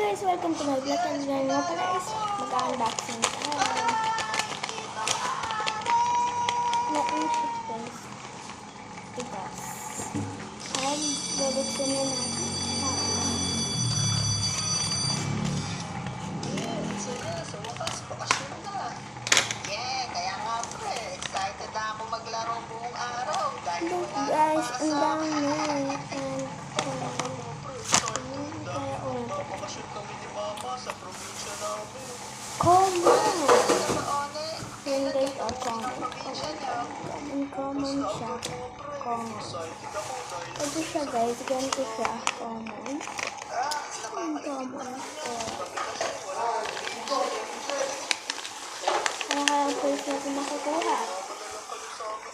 guys, welcome to my vlog. And ngayon nga pala is mag-unboxing tayo. Na-anxious guys. Because bubuksan na natin. Sa wakas, bakasyon na. Kaya nga pre, excited na ako maglaro buong araw. Look guys, ang dami. Bakasyon kami ni mama sa probinsya namin. Common! Yun Kailan guys, ang common. probinsya niya? Common siya. Common. Excited ako dahil Ito siya guys, ganito siya. Common. Ang common. Kaya first natin makukuha.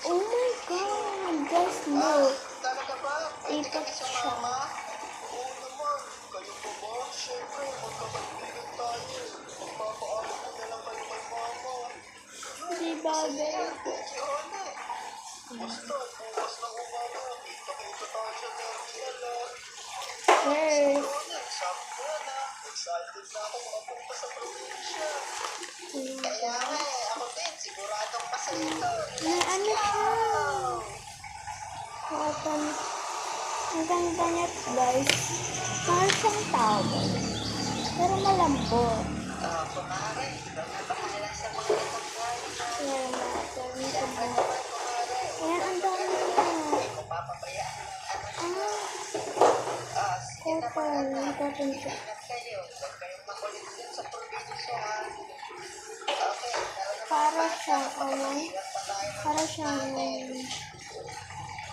Oh my god! Guys, look! talaga ba? Ipat siya. Oo naman. Kayo pa ba? Siyempre, magkakaibigan tayo. Magpapaalam ko na lang kayo kay mama. Di ba, guys? Basta, bukas ng umaga, kita-kita tayo sa terminal. Yes. Sakto na. Excited na ako makapunta sa probinsya. Kaya nga ako din, siguradong masaya ito. Na ano siya? Cotton. Ang ganda niya, guys. Mahal siyang towel. Pero malambot. Kumare, napakala sa mga pagkain na. Ayan natin. Ayan, ang dami niya. Kung papabayaan ng Cotton. Cotton siya. kayo, huwag kayong makulit dun sa probinsya. Okay, Para siyang, para siyang,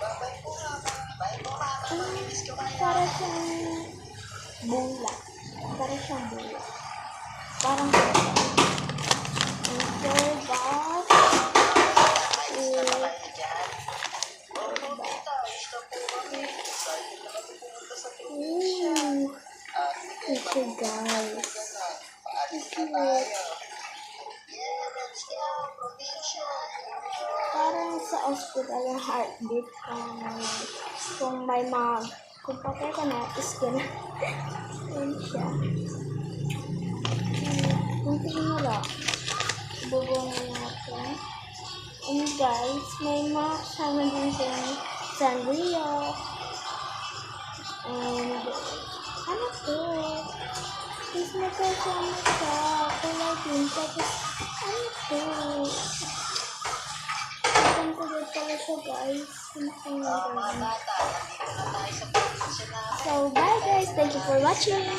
babay po mama. Bye po mama. Mamimiss ko kayo. para siyang bula. Para siyang bula. Parang okay, box. Ayos na ba kayo dyan? Opo, tita. Ayos na po kami. Excited na kami pumunta sa probinsya. Sige, Okay, guys. paalis na tayo. Yeah, let's go. Probinsya. Parang sa hospital yung heartbeat. Kung may kung patay ka na, is gonna, yun siya. Kung tingin mo lang, bubungan natin. And guys, may mga kasama din sa sangria. And, ano to? Tapos magkasama siya. Kulay din. Tapos, ano to? Isang kulay pala siya, guys. Mga bata, nandito na tayo sa probinsya na. So, bye guys. Thank you for watching.